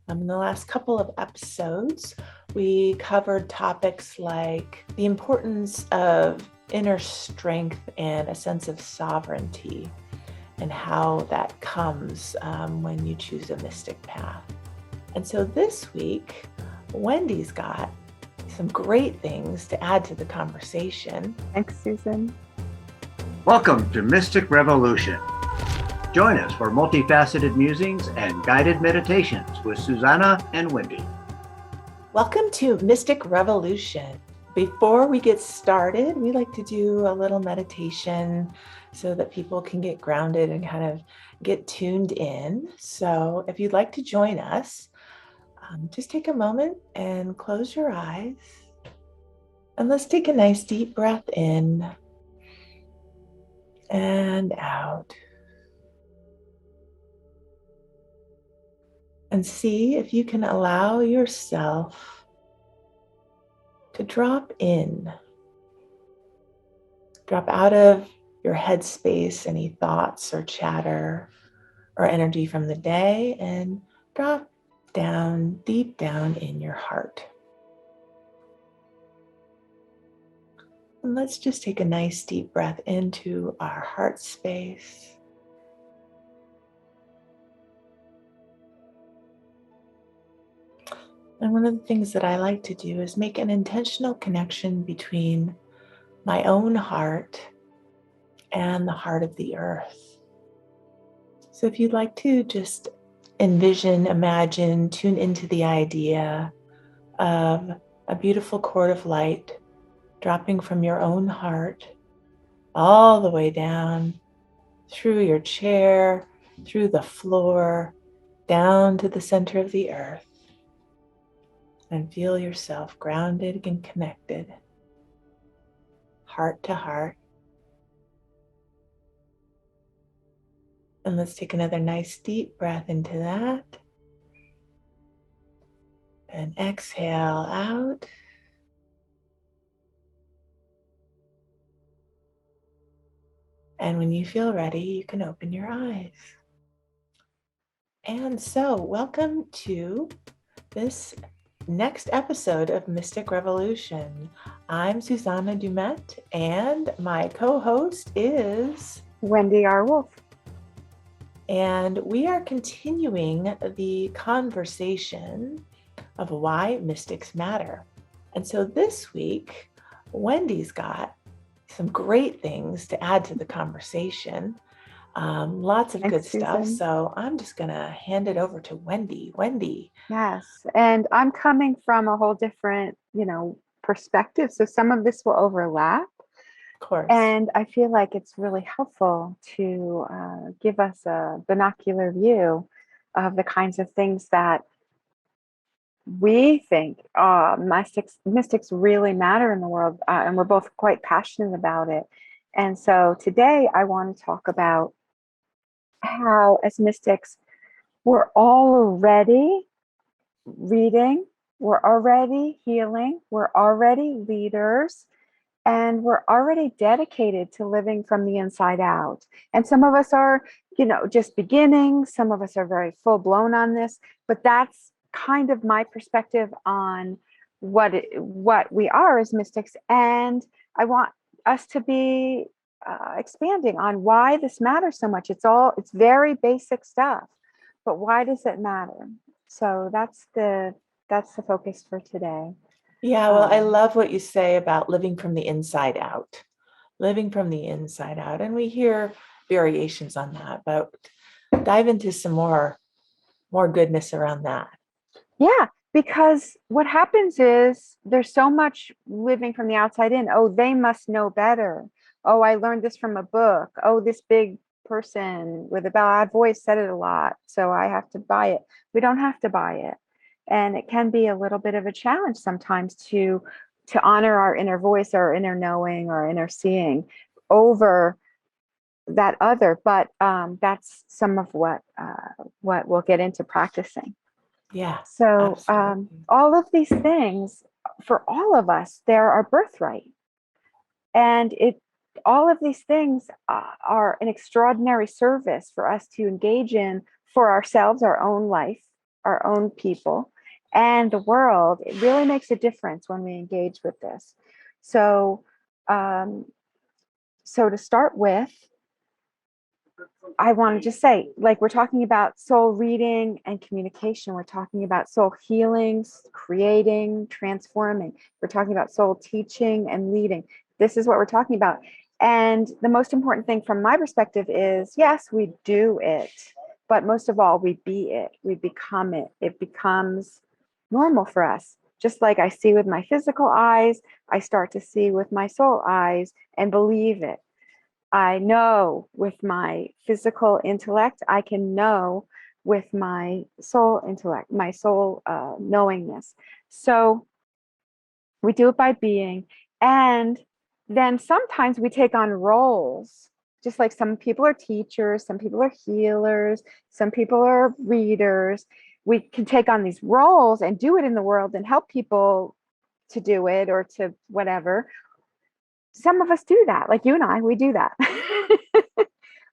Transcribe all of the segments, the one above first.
In the last couple of episodes, we covered topics like the importance of inner strength and a sense of sovereignty, and how that comes when you choose a mystic path. And so this week, Wendy's got some great things to add to the conversation. Thanks, Susan. Welcome to Mystic Revolution. Join us for multifaceted musings and guided meditations with Susana and Wendy. Welcome to Mystic Revolution. Before we get started, we like to do a little meditation so that people can get grounded and kind of get tuned in. So if you'd like to join us, just take a moment and close your eyes. And let's take a nice deep breath in and out. And see if you can allow yourself to drop in. Drop out of your headspace, any thoughts or chatter or energy from the day, and drop down, deep down in your heart. And let's just take a nice deep breath into our heart space. And one of the things that I like to do is make an intentional connection between my own heart and the heart of the earth. So if you'd like to just envision, imagine, tune into the idea of a beautiful cord of light dropping from your own heart all the way down through your chair, through the floor, down to the center of the earth. And feel yourself grounded and connected, heart to heart. And let's take another nice deep breath into that. And exhale out. And when you feel ready, you can open your eyes. And so, welcome to this next episode of Mystic Revolution. I'm Susana Dumett, and my co-host is Wendy R. Wolf. And we are continuing the conversation of why mystics matter. And so this week, Wendy's got some great things to add to the conversation. Lots of Thanks, good stuff. Susan. So I'm just going to hand it over to Wendy. Wendy. Yes, and I'm coming from a whole different, perspective. So some of this will overlap. Of course. And I feel like it's really helpful to give us a binocular view of the kinds of things that we think mystics really matter in the world. And we're both quite passionate about it. And so today I want to talk about how, as mystics, we're already reading, we're already healing, we're already leaders, and we're already dedicated to living from the inside out. And some of us are, just beginning, some of us are very full blown on this, but that's kind of my perspective on what we are as mystics. And I want us to be expanding on why this matters so much. It's very basic stuff, but why does it matter? So that's the focus for today. Yeah, well, I love what you say about living from the inside out. Living from the inside out. And we hear variations on that, but dive into some more goodness around that. Yeah, because what happens is there's so much living from the outside in. Oh, they must know better. Oh, I learned this from a book. Oh, this big person with a bad voice said it a lot, so I have to buy it. We don't have to buy it. And it can be a little bit of a challenge sometimes to honor our inner voice, our inner knowing, or inner seeing over that other. But that's some of what we'll get into practicing. Yeah. So all of these things, for all of us, they're our birthright. And all of these things are an extraordinary service for us to engage in for ourselves, our own life, our own people and the world, it really makes a difference when we engage with this. So, so to start with, I want to just say, like, we're talking about soul reading and communication. We're talking about soul healing, creating, transforming. We're talking about soul teaching and leading. This is what we're talking about. And the most important thing from my perspective is, yes, we do it, but most of all, we be it. We become it. It becomes normal for us. Just like I see with my physical eyes, I start to see with my soul eyes and believe it. I know with my physical intellect, I can know with my soul intellect, my soul knowingness. So we do it by being. And then sometimes we take on roles, just like some people are teachers, some people are healers, some people are readers. We can take on these roles and do it in the world and help people to do it or to whatever. Some of us do that, like you and I, we do that.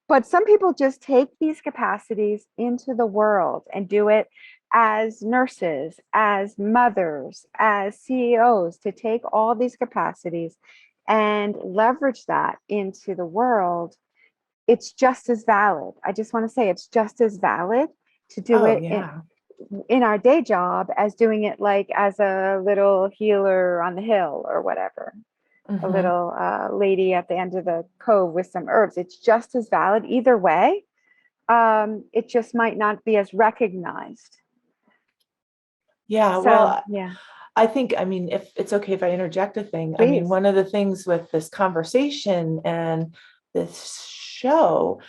But some people just take these capacities into the world and do it as nurses, as mothers, as CEOs, to take all these capacities and leverage that into the world. It's just as valid. I just want to say it's just as valid to do it in our day job as doing it like as a little healer on the hill or whatever. A little lady at the end of the cove with some herbs. It's just as valid either way. It just might not be as recognized. Yeah, So, well, yeah. I think, I mean, if it's okay if I interject a thing, Please. I mean, one of the things with this conversation and this show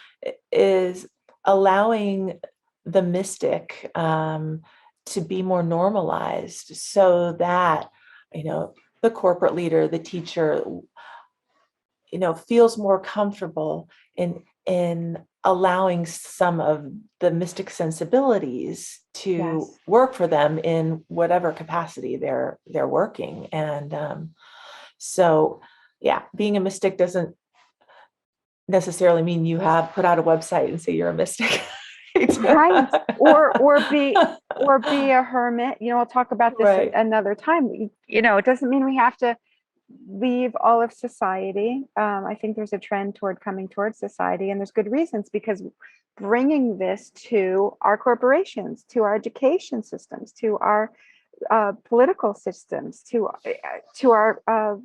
is allowing the mystic to be more normalized so that, you know, the corporate leader, the teacher, you know, feels more comfortable in allowing some of the mystic sensibilities to work for them in whatever capacity they're working. And so, yeah, being a mystic doesn't necessarily mean you have put out a website and say you're a mystic. Right. Or be a hermit. You know, we'll talk about this another time. You know, it doesn't mean we have to leave all of society. I think there's a trend toward coming towards society, and there's good reasons, because bringing this to our corporations, to our education systems, to our political systems, to our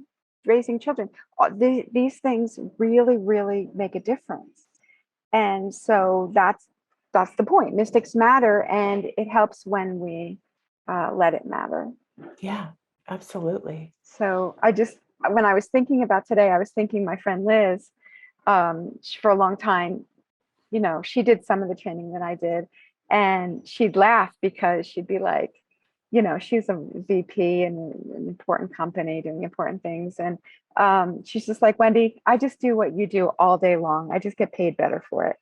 raising children, these things really, really make a difference. And so that's the point. Mystics matter, and it helps when we let it matter. Yeah, absolutely. So when I was thinking about today, I was thinking my friend Liz, for a long time, you know, she did some of the training that I did, and she'd laugh because she'd be like, you know, she's a VP in an important company doing important things. And she's just like, Wendy, I just do what you do all day long. I just get paid better for it.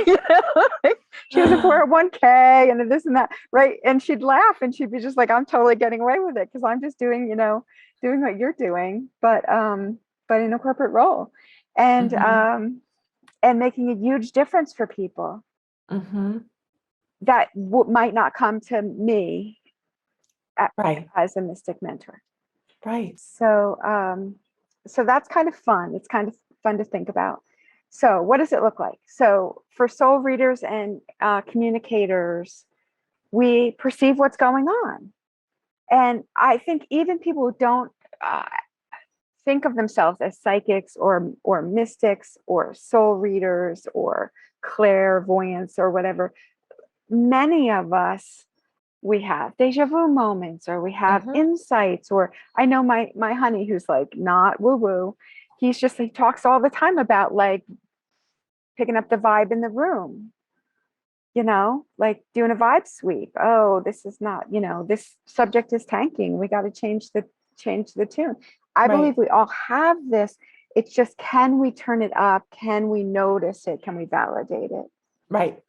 You know, like, she has a 401k and this and that, right? And she'd laugh and she'd be just like, I'm totally getting away with it because I'm just doing, you know, doing what you're doing, but in a corporate role, and making a huge difference for people that might not come to me as a mystic mentor. Right. So so that's kind of fun. It's kind of fun to think about. So what does it look like? So for soul readers and communicators, we perceive what's going on. And I think even people who don't think of themselves as psychics or mystics or soul readers or clairvoyants or whatever, many of us, we have deja vu moments, or we have insights, or I know my honey, who's like not woo woo, he talks all the time about like picking up the vibe in the room, you know, like doing a vibe sweep. Oh, this is not, you know, this subject is tanking. We got to change the tune. I believe we all have this. It's just, can we turn it up? Can we notice it? Can we validate it? Right.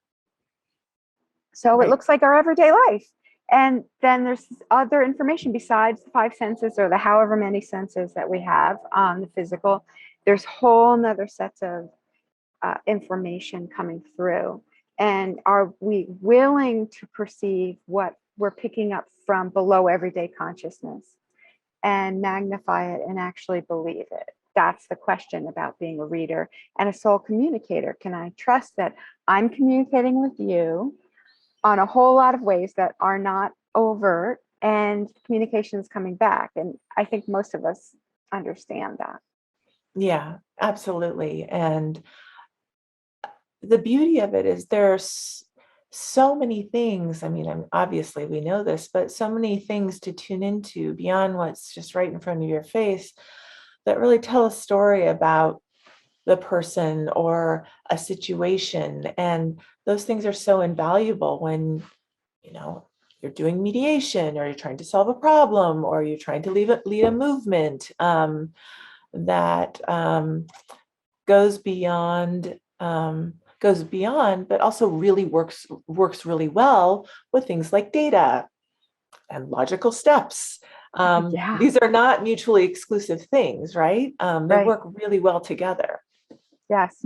So it looks like our everyday life. And then there's other information besides the 5 senses, or the however many senses that we have on the physical. There's whole nother sets of information coming through. And are we willing to perceive what we're picking up from below everyday consciousness and magnify it and actually believe it? That's the question about being a reader and a soul communicator. Can I trust that I'm communicating with you on a whole lot of ways that are not overt, and communication is coming back? And I think most of us understand that. Yeah, absolutely. And the beauty of it is there's so many things. I mean, obviously we know this, but so many things to tune into beyond what's just right in front of your face that really tell a story about the person or a situation. And those things are so invaluable when, you're doing mediation, or you're trying to solve a problem, or you're trying to lead a movement that goes beyond, but also really works really well with things like data and logical steps. Yeah. These are not mutually exclusive things, right? They Right. work really well together. Yes.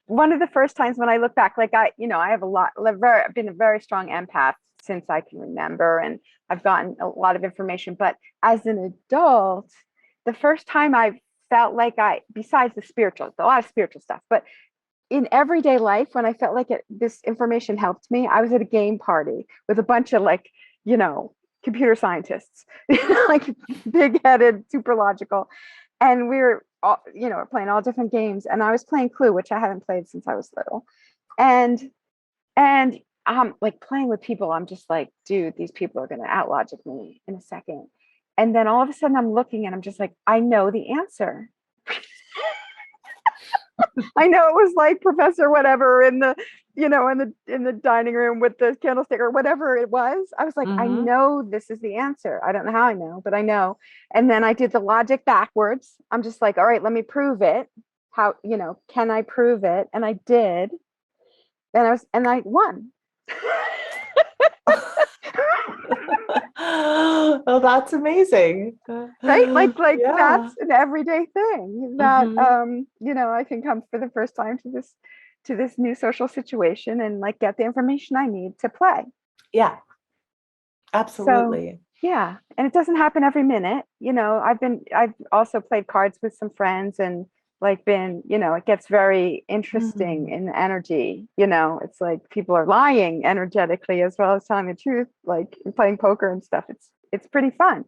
One of the first times when I look back, like I have I've been a very strong empath since I can remember, and I've gotten a lot of information. But as an adult, the first time I felt like besides a lot of spiritual stuff, but in everyday life, when I felt like this information helped me, I was at a game party with a bunch of computer scientists, like big-headed, super logical. And we were all, playing all different games. And I was playing Clue, which I haven't played since I was little. And like playing with people, I'm just like, dude, these people are going to outlogic me in a second. And then all of a sudden I'm looking and I'm just like, I know the answer. I know it was like Professor whatever in the dining room with the candlestick or whatever it was. I was like, I know this is the answer. I don't know how I know, but I know. And then I did the logic backwards. I'm just like, all right, let me prove it. How, can I prove it? And I did. And I won. Oh, that's amazing. Right? Like Yeah. that's an everyday thing that I can come for the first time to this new social situation and like get the information I need to play. Yeah. Absolutely. So, yeah, and it doesn't happen every minute. I've also played cards with some friends and it gets very interesting in energy. It's like people are lying energetically as well as telling the truth, like playing poker and stuff. It's pretty fun.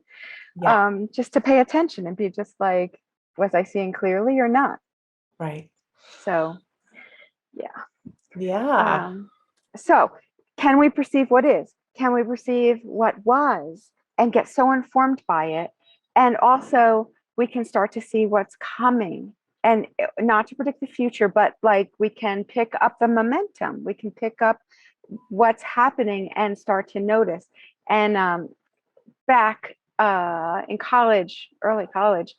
Yeah. Just to pay attention and be just like, was I seeing clearly or not? Right. So, yeah. Yeah. So can we perceive what is? Can we perceive what was and get so informed by it? And also we can start to see what's coming, and not to predict the future, but like we can pick up the momentum. We can pick up what's happening and start to notice. And back in college, early college,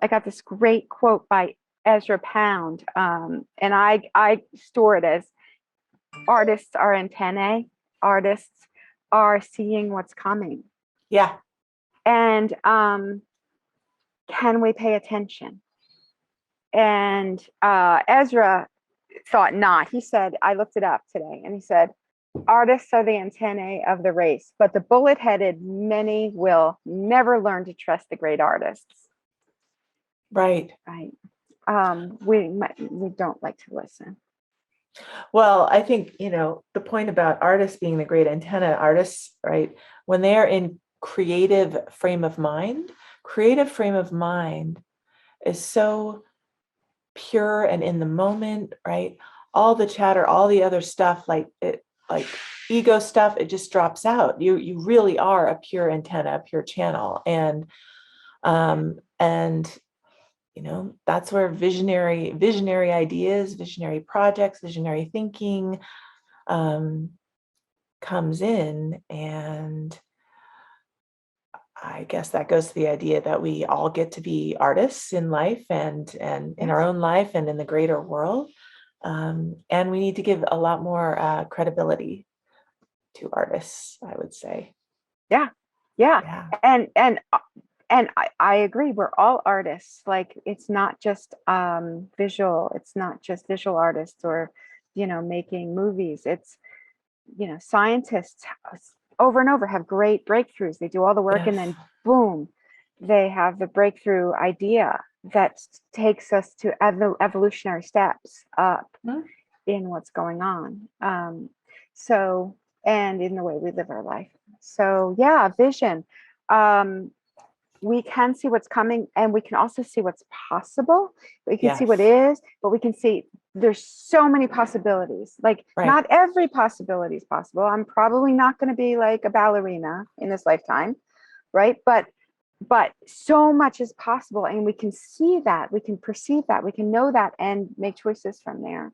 I got this great quote by Ezra Pound. And I store it as, artists are antennae. Artists are seeing what's coming. Yeah. And can we pay attention? And Ezra thought not. He said, I looked it up today, and he said, artists are the antennae of the race, but the bullet-headed many will never learn to trust the great artists. Right. Right. We don't like to listen. Well, I think, the point about artists being the great antenna, artists, right, when they are in creative frame of mind is so pure and in the moment, right? All the chatter, all the other stuff, like ego stuff, it just drops out. You really are a pure antenna, a pure channel. And that's where visionary ideas, visionary projects, visionary thinking comes in. And I guess that goes to the idea that we all get to be artists in life and in our own life and in the greater world. And we need to give a lot more credibility to artists, I would say. Yeah. And I agree. We're all artists. Like, it's not just visual. It's not just visual artists or making movies. It's, scientists over and over have great breakthroughs. They do all the work and then boom, they have the breakthrough idea that takes us to evolutionary steps up in what's going on. And in the way we live our life. So yeah, vision. We can see what's coming, and we can also see what's possible. We can see what is, but we can see there's so many possibilities. Like not every possibility is possible. I'm probably not going to be like a ballerina in this lifetime, right? But so much is possible, and we can see that, we can perceive that, we can know that, and make choices from there.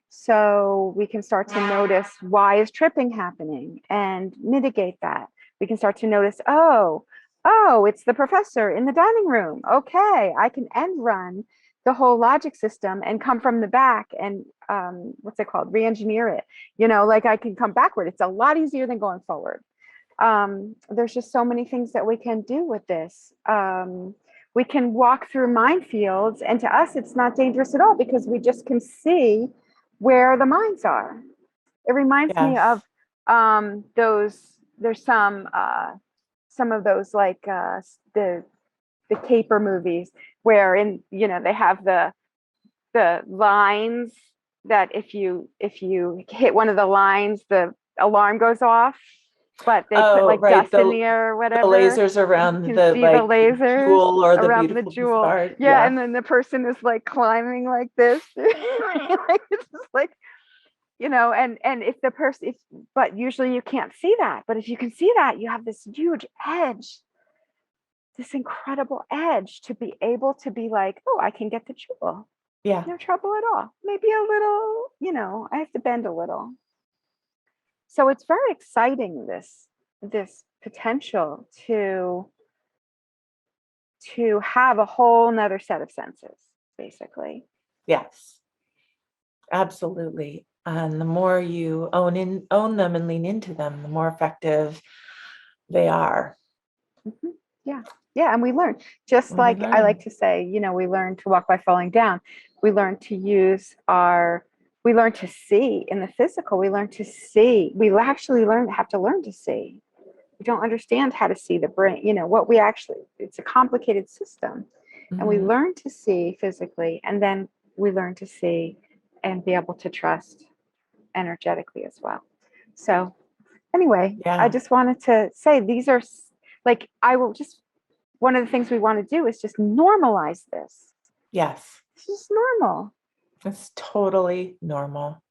So we can start to notice, why is tripping happening, and mitigate that. We can start to notice, oh, it's the professor in the dining room. Okay, I can end run the whole logic system and come from the back and what's it called? Re-engineer it. Like I can come backward. It's a lot easier than going forward. There's just so many things that we can do with this. We can walk through minefields, and to us, it's not dangerous at all because we just can see where the mines are. It reminds me of there's some of those like the caper movies where they have the lines that if you hit one of the lines, the alarm goes off, but they put like dust in the air or whatever. The lasers around the lasers jewel or around the the jewel. Card. Yeah, and then the person is like climbing like this. It's just like, and if the person, but usually you can't see that. But if you can see that, you have this huge edge, this incredible edge to be able to be like, oh, I can get the jewel. Yeah. No trouble at all. Maybe a little, I have to bend a little. So it's very exciting, this potential to have a whole nother set of senses, basically. Yes, absolutely. And the more you own them and lean into them, the more effective they are. Mm-hmm. Yeah, and we learn. Just like I like to say, we learn to walk by falling down. We learn to we learn to see in the physical. We learn to see. We actually have to learn to see. We don't understand how to see the brain. It's a complicated system. And we learn to see physically, and then we learn to see and be able to trust energetically as well. So anyway, I just wanted to say these are like, one of the things we want to do is just normalize this. Yes. It's just normal. It's totally normal.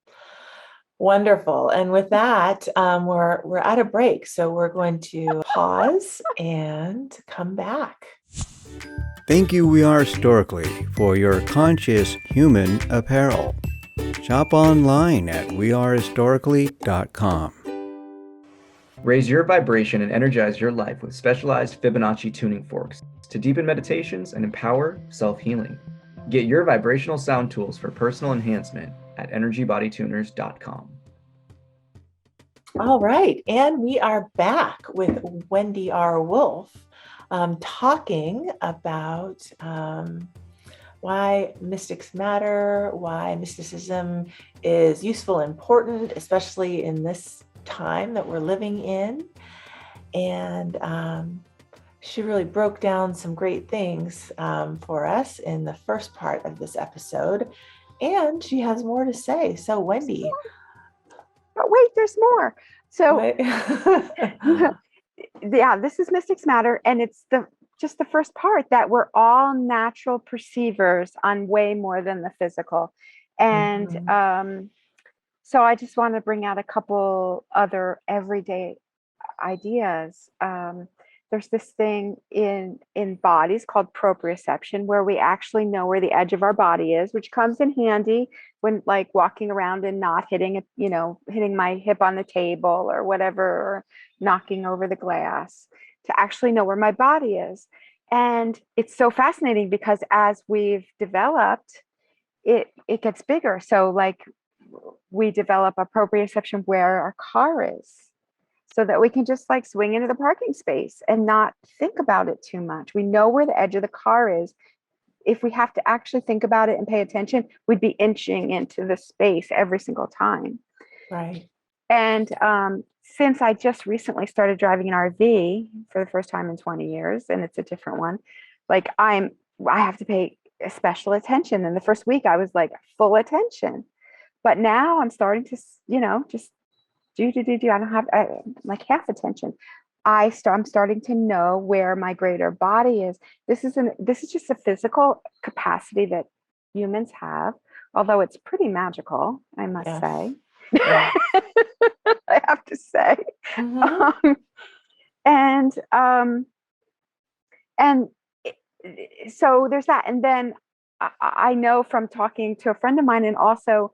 Wonderful. And with that, we're at a break. So we're going to pause and come back. Thank you, We Are Historically, for your conscious human apparel. Shop online at wearehistorically.com. Raise your vibration and energize your life with specialized Fibonacci tuning forks to deepen meditations and empower self-healing. Get your vibrational sound tools for personal enhancement at energybodytuners.com. All right. And we are back with Wendy R. Wolf talking about why mystics matter, why mysticism is useful and important, especially in this time that we're living in. And she really broke down some great things for us in the first part of this episode. And she has more to say. So Wendy. But wait, there's more. So yeah, this is Mystics Matter. And it's just the first part, that we're all natural perceivers on way more than the physical. And so I just want to bring out a couple other everyday ideas. There's this thing in bodies called proprioception, where we actually know where the edge of our body is, which comes in handy when like walking around and not hitting my hip on the table or whatever, or knocking over the glass, to actually know where my body is. And it's so fascinating because as we've developed, it gets bigger. So like we develop a proprioception where our car is, so that we can just like swing into the parking space and not think about it too much. We know where the edge of the car is if we have to actually think about it and pay attention, we'd be inching into the space every single time. Right. And since I just recently started driving an RV for the first time in 20 years, and it's a different one, like I have to pay special attention. And the first week I was like full attention, but now I'm starting to, just do. I don't have like half attention. I'm starting to know where my greater body is. This is just a physical capacity that humans have, although it's pretty magical, I must Yes. say. Yeah. I have to say. Mhm. And so there's that. And then I know from talking to a friend of mine and also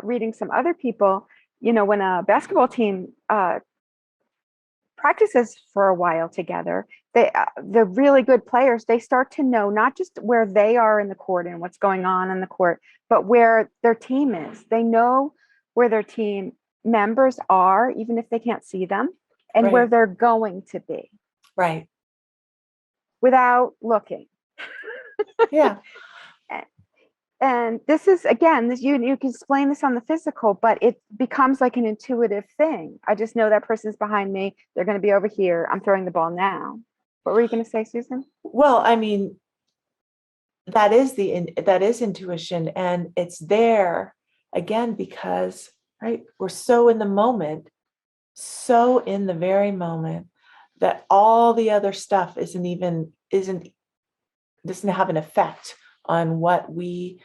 reading some other people, when a basketball team practices for a while together, the really good players, they start to know not just where they are in the court and what's going on in the court, but where their team is. They know where their team members are, even if they can't see them, and where Right. they're going to be Right. without looking. Yeah. And this is, again, you can explain this on the physical, but it becomes like an intuitive thing. I just know that person's behind me. They're going to be over here. I'm throwing the ball now. What were you going to say, Susan? Well, I mean, that is intuition, and it's there again because, right, we're so in the moment, so in the very moment, that all the other stuff doesn't have an effect on what we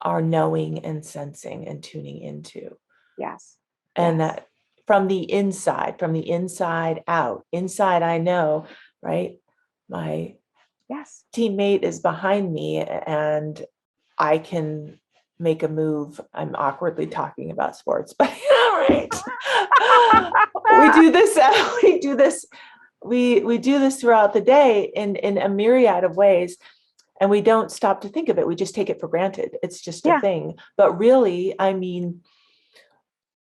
are knowing and sensing and tuning into. Yes. And Yes. that from the inside out. Inside, I know, right? My Yes. teammate is behind me and I can make a move. I'm awkwardly talking about sports, but right. We do this throughout the day in a myriad of ways, and we don't stop to think of it. We just take it for granted. It's just a thing. But really, I mean,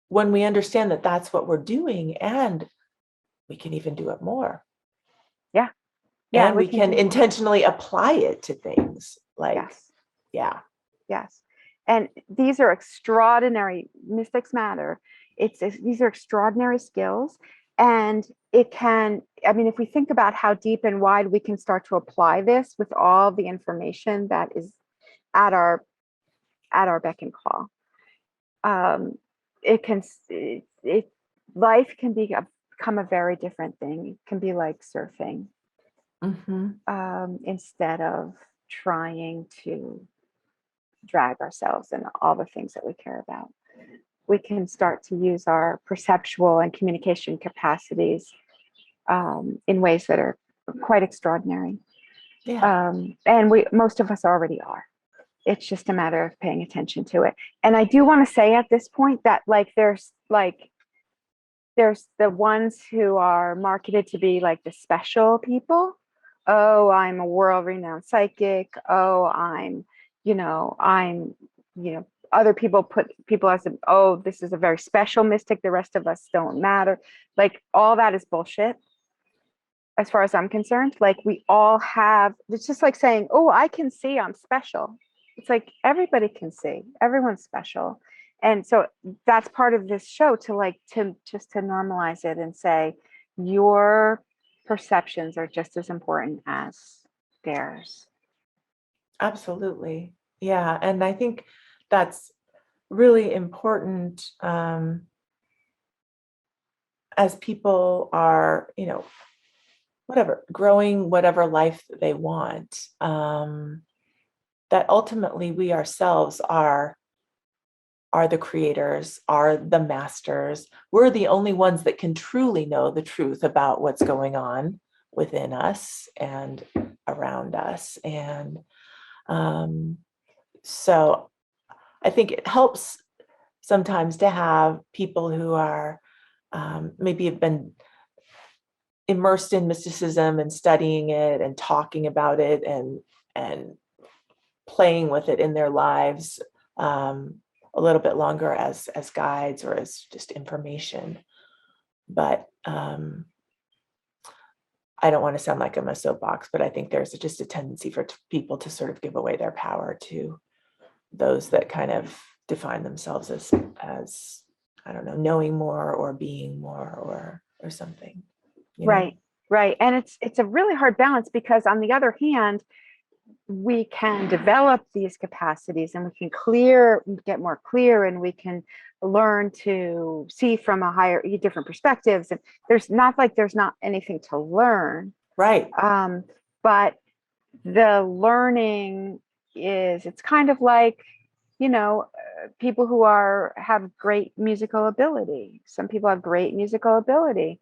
when we understand that that's what we're doing, and we can even do it more. Yeah. And we can intentionally apply it to things like, yes. Yeah. Yes. And these are extraordinary, mystics matter. These are extraordinary skills. And if we think about how deep and wide we can start to apply this with all the information that is at our beck and call, life can become a very different thing. It can be like surfing. Mm-hmm. Instead of trying to drag ourselves in all the things that we care about, we can start to use our perceptual and communication capacities in ways that are quite extraordinary. Yeah. And most of us already are. It's just a matter of paying attention to it. And I do want to say at this point that there's the ones who are marketed to be like the special people. Oh, I'm a world-renowned psychic. Oh, other people put people as this is a very special mystic. The rest of us don't matter. Like, all that is bullshit. As far as I'm concerned, like, we all have, it's just like saying, oh, I can see I'm special. It's like, everybody can see, everyone's special. And so that's part of this show, to normalize it and say your perceptions are just as important as theirs. Absolutely. Yeah. And I think that's really important as people are, growing whatever life they want, that ultimately we ourselves are the creators, are the masters. We're the only ones that can truly know the truth about what's going on within us and around us. And so I think it helps sometimes to have people who are maybe have been immersed in mysticism and studying it and talking about it and playing with it in their lives a little bit longer as guides or as just information. But I don't want to sound like I'm a soapbox, but I think there's just a tendency for people to sort of give away their power to those that kind of define themselves as I don't know, knowing more or being more or something. Right. And it's a really hard balance, because on the other hand, we can develop these capacities and we can get more clear, and we can learn to see from different perspectives. And there's not anything to learn. Right. But the learning it's kind of like, people who have great musical ability. Some people have great musical ability.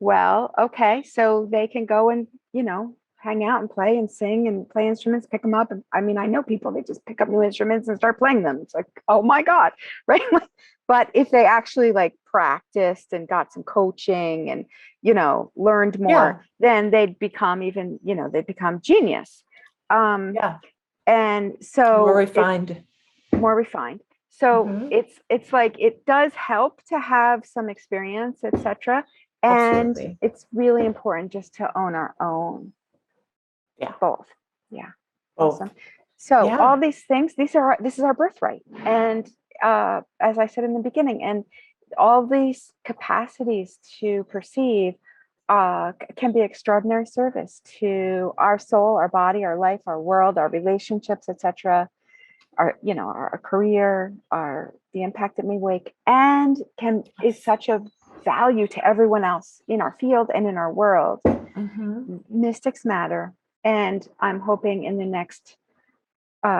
Well, okay, so they can go and, hang out and play and sing and play instruments, pick them up. And I mean, I know people, they just pick up new instruments and start playing them. It's like, oh my God, right? But if they actually practiced and got some coaching and, learned more, then they'd become they'd become genius. And so more refined. So it's like, it does help to have some experience, etc. And Absolutely. It's really important just to own our own. Both. Awesome. So all these things, this is our birthright. And as I said in the beginning, and all these capacities to perceive can be extraordinary service to our soul, our body, our life, our world, our relationships, etc. Our career, the impact it may make, and is such a value to everyone else in our field and in our world. Mystics matter. And I'm hoping in the next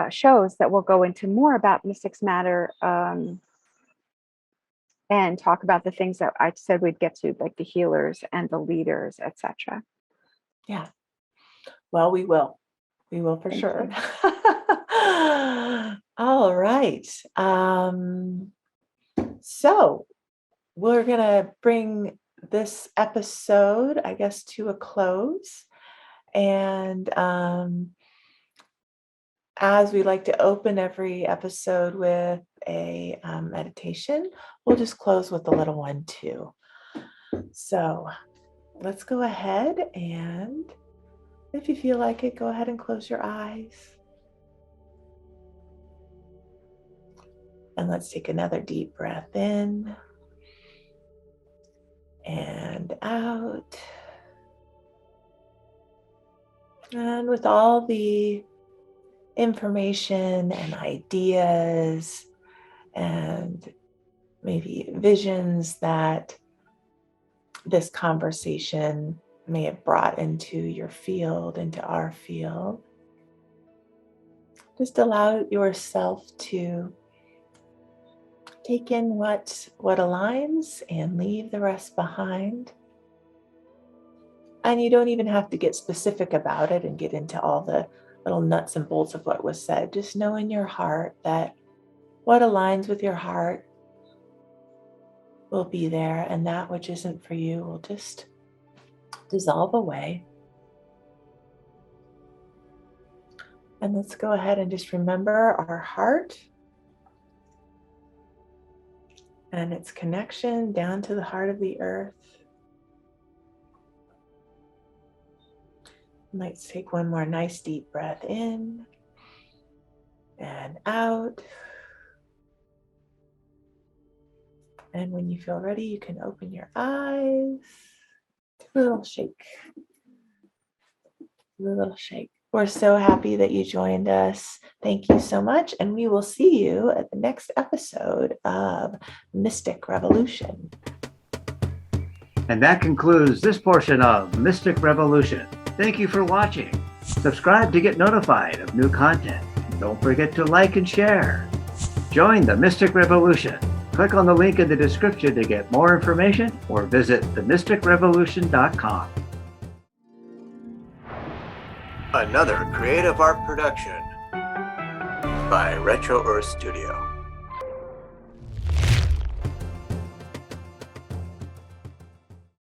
shows that we'll go into more about mystics matter, and talk about the things that I said we'd get to, like the healers and the leaders, etc. Yeah. Well, we will for sure. All right. So we're going to bring this episode, I guess, to a close. And as we like to open every episode with a meditation, we'll just close with a little one too. So let's go ahead, and if you feel like it, go ahead and close your eyes. And let's take another deep breath in and out. And with all the information and ideas and maybe visions that this conversation may have brought into your field, into our field, just allow yourself to take in what aligns and leave the rest behind. And you don't even have to get specific about it and get into all the little nuts and bolts of what was said. Just know in your heart that what aligns with your heart will be there, and that which isn't for you will just dissolve away. And let's go ahead and just remember our heart and its connection down to the heart of the earth. Let's take one more nice deep breath in and out. And when you feel ready, you can open your eyes. Do a little shake. Do a little shake. We're so happy that you joined us. Thank you so much. And we will see you at the next episode of Mystic Revolution. And that concludes this portion of Mystic Revolution. Thank you for watching. Subscribe to get notified of new content. Don't forget to like and share. Join the Mystic Revolution. Click on the link in the description to get more information, or visit themysticrevolution.com. Another creative art production by Retro Earth Studio.